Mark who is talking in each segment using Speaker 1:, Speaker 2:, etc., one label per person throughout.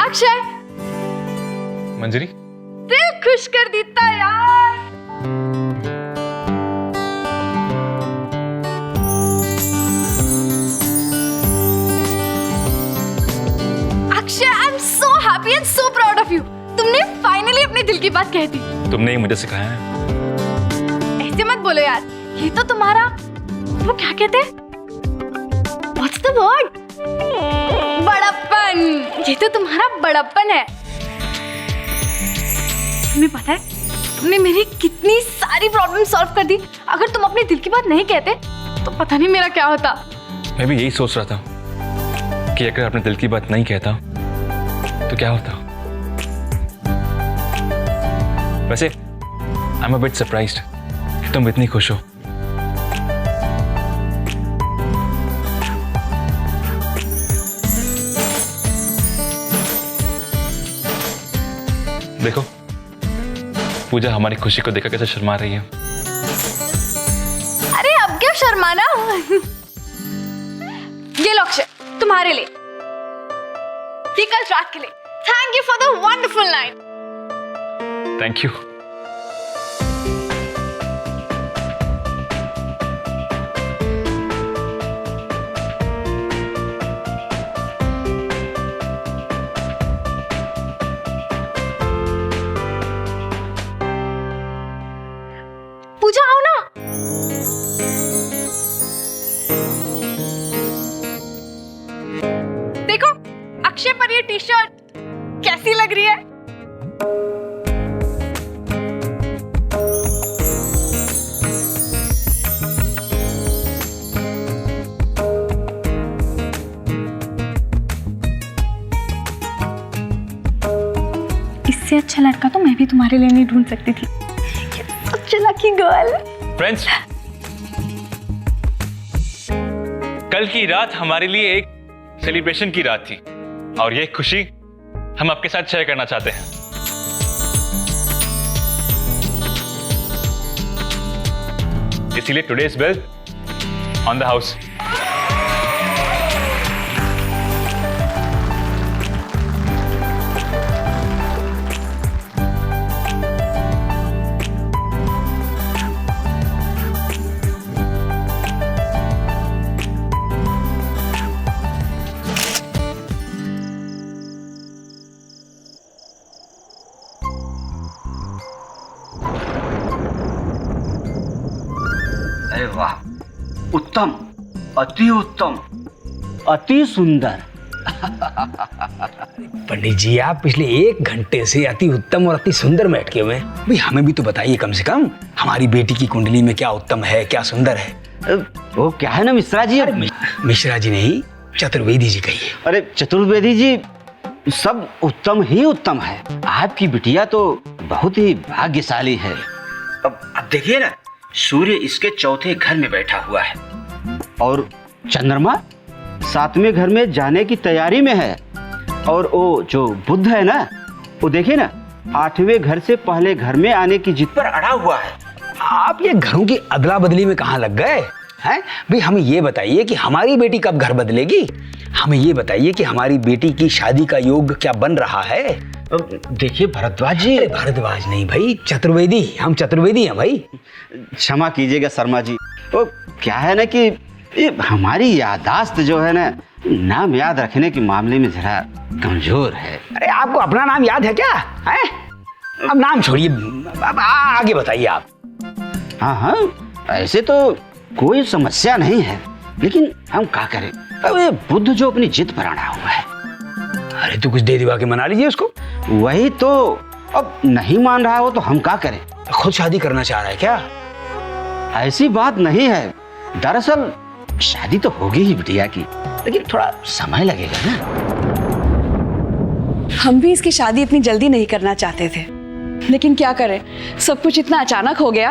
Speaker 1: अक्षय,
Speaker 2: मंजरी,
Speaker 1: दिल खुश कर देता यार। Akshay, I am so happy and so proud of you. तुमने फाइनली अपने दिल की बात कह दी।
Speaker 2: तुमने ही मुझे सिखाया है।
Speaker 1: ऐसे मत बोलो यार, ये तो तुम्हारा वो क्या कहते हैं, व्हाट्स द वर्ड, बड़प्पन। ये तो तुम्हारा बड़प्पन है। तुम्हें पता है तुमने मेरी कितनी सारी प्रॉब्लम सॉल्व कर दी। अगर तुम अपने दिल की बात नहीं कहते तो पता नहीं मेरा क्या होता।
Speaker 2: मैं भी यही सोच रहा था कि अगर अपने दिल की बात नहीं कहता तो क्या होता। वैसे I am a bit surprised कि तुम इतनी खुश हो। देखो पूजा हमारी खुशी को देखकर कैसे शर्मा रही है।
Speaker 1: अरे अब क्यों शर्माना। ये लो अक्षय, तुम्हारे लिए, ये कल रात के लिए। Thank you for the wonderful night.
Speaker 2: Thank you.
Speaker 1: Pooja आओ ना। देखो अक्षय पर ये टी शर्ट कैसी लग रही है। इससे अच्छा लड़का तो मैं भी तुम्हारे लिए नहीं ढूंढ सकती थी। Such a lucky girl.
Speaker 2: Friends, कल की रात हमारे लिए एक सेलिब्रेशन की रात थी और ये खुशी हम आपके साथ शेयर करना चाहते हैं। इसीलिए today's bell on the house.
Speaker 3: अरे वाह, उत्तम, अति उत्तम, अति सुंदर।
Speaker 4: पंडित जी, आप पिछले 1 घंटे से अति उत्तम और अति सुंदर में अटके हुए हैं। भाई हमें भी तो बताइए कम से कम, हमारी बेटी की कुंडली में क्या उत्तम है, क्या सुंदर है।
Speaker 3: वो क्या है ना मिश्रा जी।
Speaker 4: मिश्रा जी नहीं, चतुर्वेदी जी कहिए।
Speaker 3: अरे चतुर्वेदी जी, सब उत्तम ही उत्तम है। आपकी बिटिया तो बहुत ही भाग्यशाली है। अब देखिए ना, सूर्य इसके चौथे घर में बैठा हुआ है और चंद्रमा 7वें घर में जाने की तैयारी में है। और वो जो बुध है ना, वो देखिए ना 8वें घर से पहले घर में आने की जिद पर अड़ा हुआ है।
Speaker 4: आप ये घरों की अदला बदली में कहाँ लग गए हैं? भाई हमें ये बताइए कि हमारी बेटी कब घर बदलेगी। हमें ये बताइए कि हमारी बेटी की शादी का योग क्या बन रहा है।
Speaker 3: देखिए भरद्वाज जी।
Speaker 4: भारद्वाज नहीं भाई, चतुर्वेदी। हम चतुर्वेदी हैं भाई।
Speaker 3: क्षमा कीजिएगा शर्मा जी। वो क्या है ना कि ये हमारी याददाश्त जो है ना, नाम याद रखने के मामले में जरा कमजोर है।
Speaker 4: अरे आपको अपना नाम याद है क्या है? अब नाम छोड़िए, अब आगे बताइए आप।
Speaker 3: हाँ हाँ, ऐसे तो कोई समस्या नहीं है, लेकिन हम क्या करें। अब ये बुद्ध जो अपनी जिद पर अड़ा हुआ है।
Speaker 4: अरे तो कुछ दे दिवा के मना लीजिए उसको।
Speaker 3: वही तो, अब नहीं मान रहा हो तो हम क्या करें।
Speaker 4: खुद शादी करना चाह रहा है क्या?
Speaker 3: ऐसी बात नहीं है। दरअसल शादी तो होगी ही बिटिया की, लेकिन थोड़ा समय लगेगा ना।
Speaker 5: हम भी इसकी शादी इतनी जल्दी नहीं करना चाहते थे, लेकिन क्या करें, सब कुछ इतना अचानक हो गया।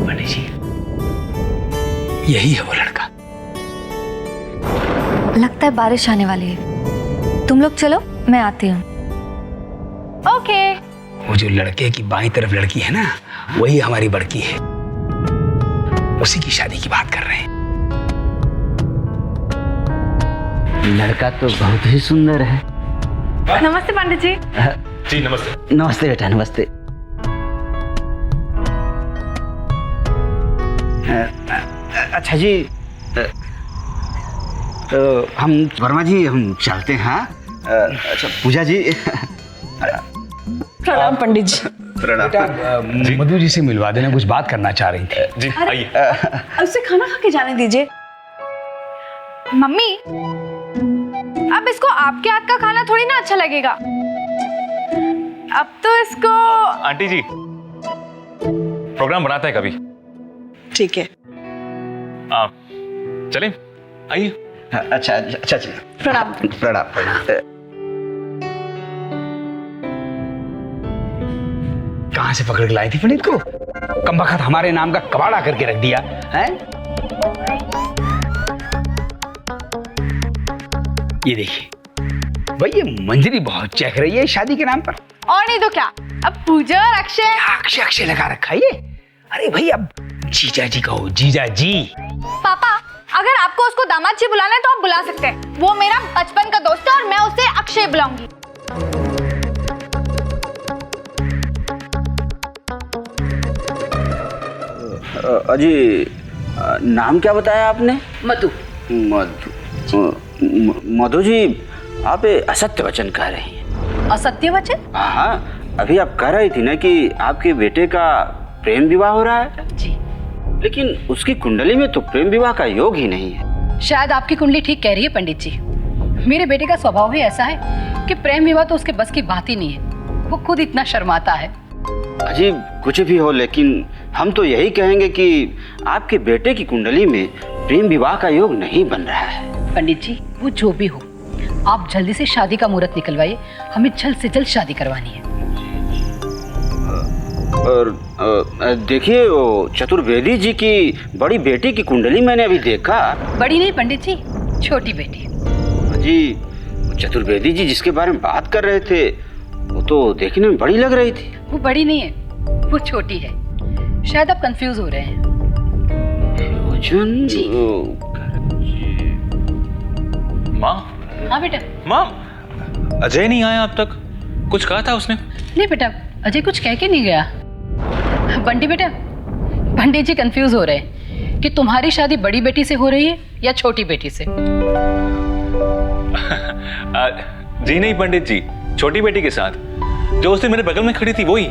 Speaker 4: पंडित जी, यही है वो लड़का।
Speaker 6: लगता है बारिश आने वाली है। तुम लोग चलो, मैं आती हूँ।
Speaker 1: ओके।
Speaker 4: वो जो लड़के की बाईं तरफ लड़की है ना, वही हमारी बड़की है। उसी की शादी की बात कर रहे हैं।
Speaker 3: लड़का तो बहुत ही सुंदर है।
Speaker 1: नमस्ते पंडित जी।
Speaker 2: जी नमस्ते।
Speaker 3: नमस्ते बेटा, नमस्ते। अच्छा जी, तो हम वर्मा जी हम चलते हैं। हाँ? अच्छा पूजा जी।
Speaker 5: प्रणाम पंडित जी।
Speaker 4: बेटा मधु जी से मिलवा देना, कुछ बात करना चाह रही थी।
Speaker 2: जी आइए।
Speaker 5: उसे खाना खा के जाने दीजिए।
Speaker 1: मम्मी, अब इसको आपके हाथ का खाना थोड़ी ना अच्छा लगेगा। अब तो इसको
Speaker 2: आंटी जी, प्रोग्राम बनाते हैं कभी।
Speaker 5: ठीक है।
Speaker 2: आप चलें, आइए।
Speaker 3: अच्छा अच्छा जी,
Speaker 5: प्रणाम।
Speaker 3: प्रणाम प्रणाम।
Speaker 4: कहाँ से पकड़ के लाई थी पंडित को? कम बखत हमारे नाम का कबाड़ा करके रख दिया है। ये देखिए भाई, ये मंजरी बहुत चेक रही है शादी के नाम पर।
Speaker 1: और नहीं तो क्या, अब पूजा और अक्षय।
Speaker 4: अक्षय अक्षय लगा रखा है ये। अरे भाई अब जीजा जी कहो, जीजा जी।
Speaker 1: पापा, अगर आपको उसको दामाद जी बुलाना है तो आप बुला सकते हैं। वो मेरा बचपन का दोस्त है और मैं उसे अक्षय बुलाऊंगी।
Speaker 3: अजी, नाम क्या बताया आपने?
Speaker 5: मधु।
Speaker 3: मधु जी, आप असत्य वचन कह रही हैं।
Speaker 5: असत्य वचन?
Speaker 3: हाँ, अभी आप कह रही थी ना कि आपके बेटे का प्रेम विवाह हो रहा है।
Speaker 5: जी।
Speaker 3: लेकिन उसकी कुंडली में तो प्रेम विवाह का योग ही नहीं है।
Speaker 7: शायद आपकी कुंडली ठीक कह रही है पंडित जी। मेरे बेटे का स्वभाव ही ऐसा है कि प्रेम विवाह तो उसके बस की बात ही नहीं है। वो खुद इतना शर्माता है।
Speaker 3: अजीब कुछ भी हो, लेकिन हम तो यही कहेंगे कि आपके बेटे की कुंडली में प्रेम विवाह का योग नहीं बन रहा है।
Speaker 7: पंडित जी, वो जो भी हो, आप जल्दी से शादी का मुहूर्त निकलवाइए। हमें जल्द से जल्द शादी करवानी है।
Speaker 3: और देखिए, वो चतुर्वेदी जी की बड़ी बेटी की कुंडली मैंने अभी देखा।
Speaker 7: बड़ी नहीं पंडित जी, छोटी बेटी।
Speaker 3: जी, चतुर्वेदी जी जिसके बारे में बात कर रहे थे वो तो देखने में बड़ी लग रही थी।
Speaker 7: वो बड़ी नहीं है, वो छोटी है। शायद आप कंफ्यूज हो रहे हैं।
Speaker 3: जी।
Speaker 2: माँ।
Speaker 7: हाँ बेटा।
Speaker 2: माँ, अजय नहीं आया अब तक? कुछ कहा था उसने?
Speaker 7: नहीं बेटा, अजय कुछ कह के नहीं गया। बंटी बेटा, पंडित जी कंफ्यूज हो रहे हैं कि तुम्हारी शादी बड़ी बेटी से हो रही है या छोटी बेटी से।
Speaker 2: जी नहीं पंडित जी, छोटी बेटी के साथ, जो उस दिन मेरे बगल में खड़ी थी वही।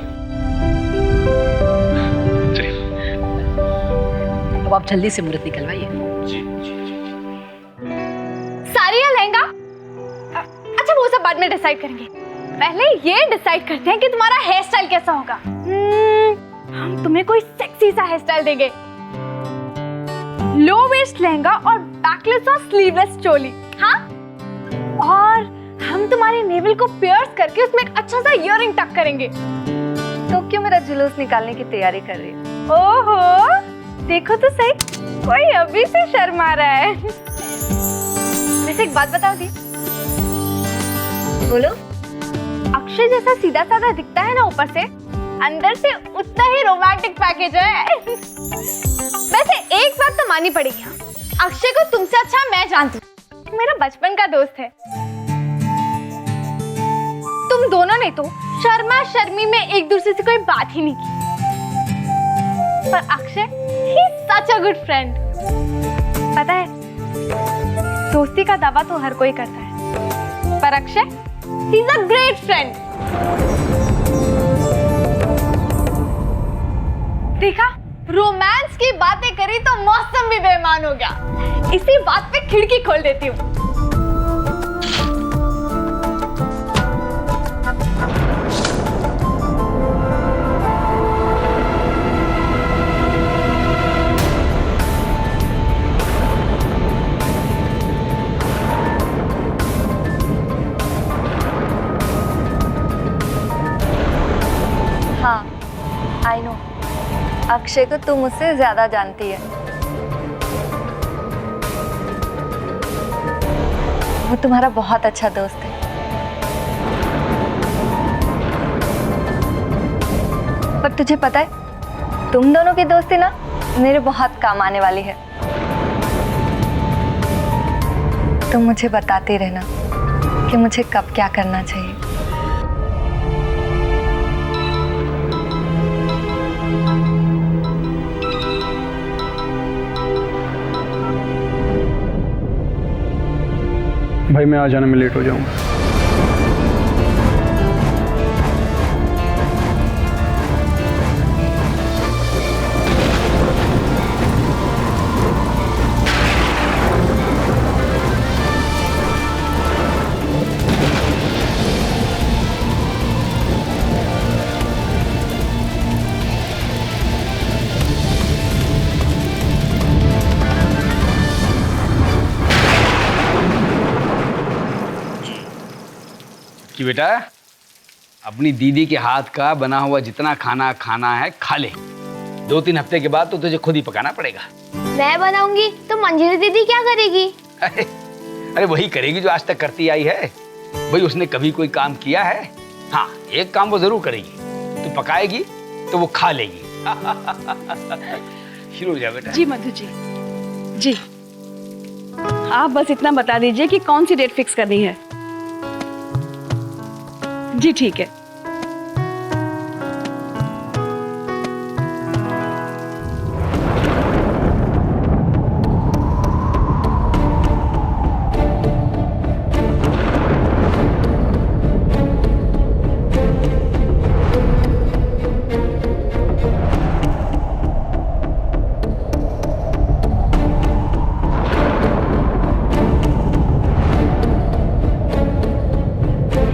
Speaker 7: अब आप जल्दी से मुहूर्त निकलवाइए।
Speaker 1: साड़ी या लहंगा? अच्छा वो सब बाद में डिसाइड करेंगे। पहले ये डिसाइड करते हैं कि तुम्हारा हेयर स्टाइल कैसा होगा। हम तुम्हें कोई सेक्सी सा हेयर स्टाइल देंगे। लो वेस्ट लहंगा और बैकलेस और स्लीवलेस चोली। हाँ, और हम तुम्हारे नेवल को पियर्स करके उसमें एक अच्छा सा इयररिंग टक करेंगे।
Speaker 6: तो क्यों मेरा जुलूस निकालने की तैयारी कर रही है?
Speaker 1: ओहो, देखो तो सही, कोई अभी से शर्मा रहा है। वैसे एक बात बताओ दी,
Speaker 6: बोलो।
Speaker 1: अक्षय जैसा सीधा साधा दिखता है ना ऊपर से, अंदर से उतना ही रोमांटिक पैकेज है। वैसे एक बात तो माननी पड़ेगी, हाँ, अक्षय को तुमसे अच्छा मैं जानती हूँ। मेरा बचपन का दोस्त है। तुम दोनों ने तो शर्मा शर्मी में एक दूसरे से कोई बात ही नहीं की, पर अक्षय ही सच अ गुड फ्रेंड। पता है, दोस्ती का दावा तो हर कोई करता है, पर Akshay he is a great friend. देखा, रोमांस की बातें करी तो मौसम भी बेईमान हो गया। इसी बात पे खिड़की खोल देती हूँ।
Speaker 6: हाँ, आई नो, अक्षय को तुम मुझसे ज्यादा जानती है। वो तुम्हारा बहुत अच्छा दोस्त है। पर तुझे पता है, तुम दोनों की दोस्ती ना मेरे बहुत काम आने वाली है। तुम मुझे बताते रहना कि मुझे कब क्या करना चाहिए।
Speaker 8: भाई मैं आ जाने में लेट हो जाऊंगा।
Speaker 4: कि बेटा अपनी दीदी के हाथ का बना हुआ जितना खाना खाना है खा ले। 2-3 हफ्ते के बाद तो तुझे खुद ही पकाना पड़ेगा।
Speaker 1: मैं बनाऊंगी तो मंजिरी दीदी क्या करेगी?
Speaker 4: अरे वही करेगी जो आज तक करती आई है। भाई उसने कभी कोई काम किया है? हाँ, एक काम वो जरूर करेगी, तू पकाएगी तो वो खा लेगी। शुरू हो जा बेटा।
Speaker 5: जी मधु जी, जी आप बस इतना बता दीजिए कि कौन सी डेट फिक्स करनी है। जी ठीक है।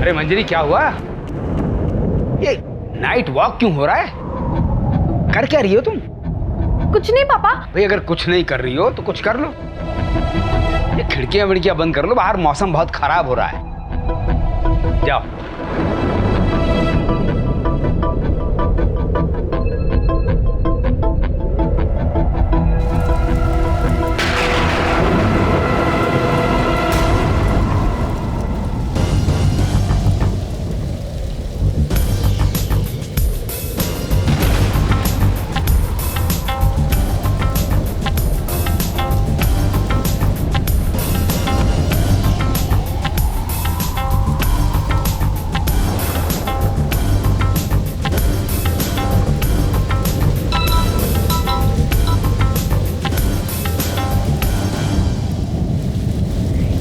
Speaker 4: अरे मंजरी क्या हुआ? ये नाइट वॉक क्यों हो रहा है? कर क्या रही हो तुम?
Speaker 1: कुछ नहीं पापा।
Speaker 4: भाई अगर कुछ नहीं कर रही हो तो कुछ कर लो। ये खिड़कियां विड़कियां बंद कर लो, बाहर मौसम बहुत खराब हो रहा है। जाओ।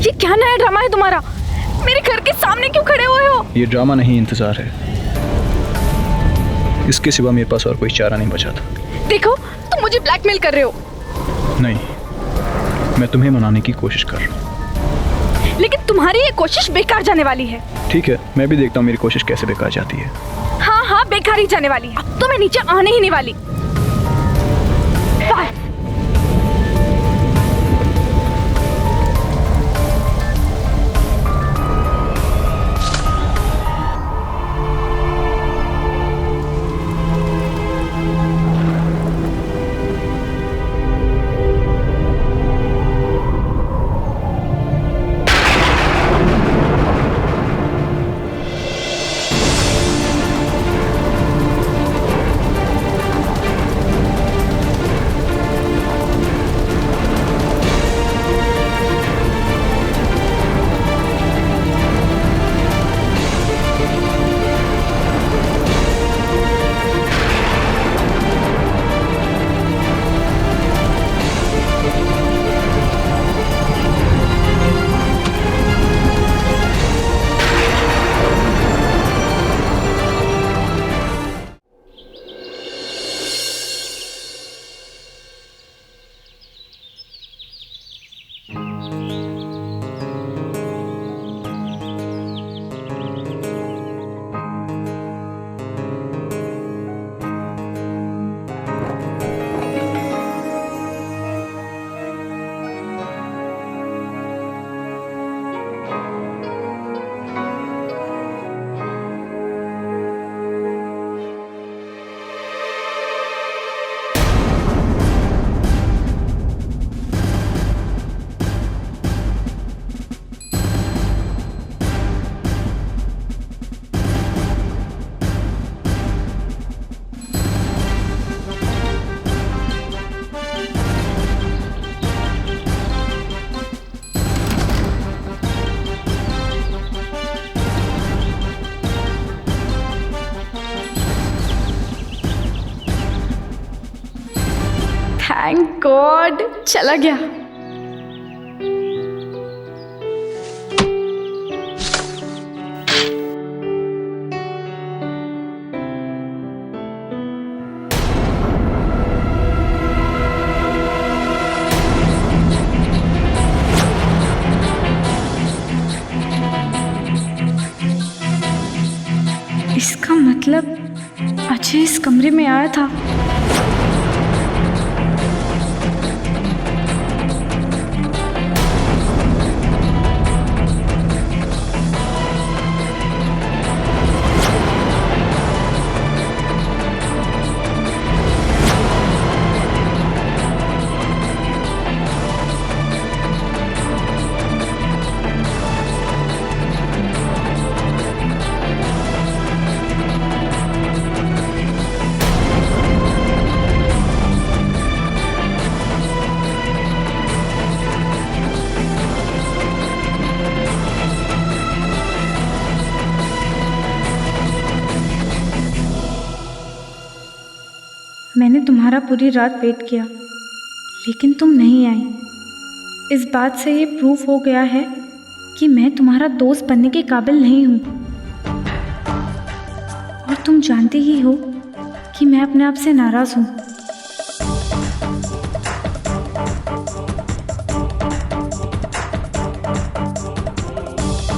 Speaker 5: ये क्या नया ड्रामा है तुम्हारा? मेरे घर के सामने क्यों खड़े हुए हो?
Speaker 8: ये ड्रामा नहीं, इंतजार है। इसके सिवा मेरे पास और कोई चारा नहीं बचा था।
Speaker 5: देखो तुम मुझे ब्लैकमेल कर रहे हो।
Speaker 8: नहीं, मैं तुम्हें मनाने की कोशिश कर रहा हूँ।
Speaker 5: लेकिन तुम्हारी ये कोशिश बेकार जाने वाली है।
Speaker 8: ठीक है, मैं भी देखता हूँ मेरी कोशिश कैसे बेकार जाती है।
Speaker 5: हाँ हाँ बेकार ही जाने वाली है। अब तो मैं नीचे आने ही नहीं वाली। बाय। थैंक गॉड चला गया। इसका मतलब अजय इस कमरे में आया था। मैंने तुम्हारा पूरी रात वेट किया लेकिन तुम नहीं आई। इस बात से ये प्रूफ हो गया है कि मैं तुम्हारा दोस्त बनने के काबिल नहीं हूँ। और तुम जानते ही हो कि मैं अपने आप से नाराज़ हूँ।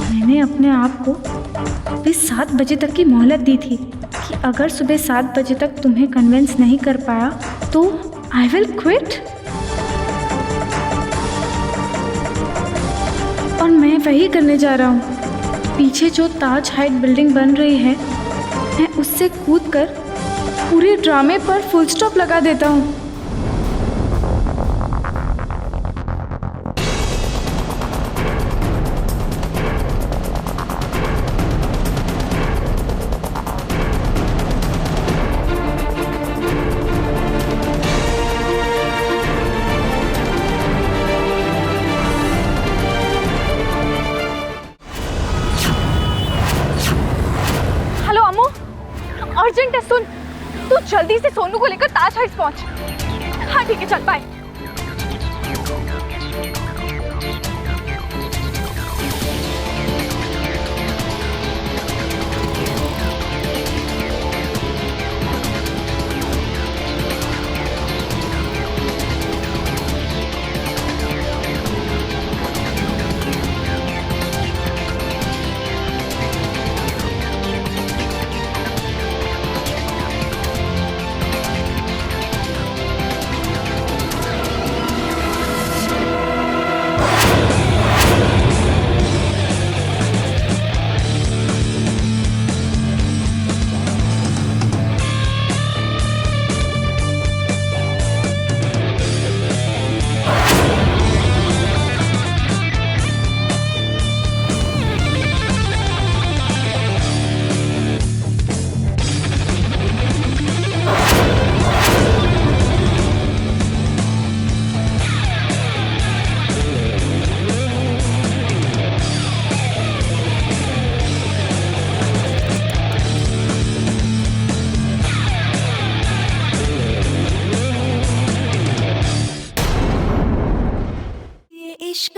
Speaker 5: मैंने अपने आप को सुबह 7 बजे तक की मोहलत दी थी कि अगर सुबह 7 बजे तक तुम्हें कन्विंस नहीं कर पाया तो आई विल क्विट। और मैं वही करने जा रहा हूँ। पीछे जो ताज हाइट बिल्डिंग बन रही है मैं उससे कूदकर पूरे ड्रामे पर फुल स्टॉप लगा देता हूँ।
Speaker 1: हेलो अम्मू, अर्जेंट है, सुन। तू जल्दी से सोनू को लेकर ताज हाइट्स पहुंच। हाँ ठीक है, चल बाय।
Speaker 9: ये इश्क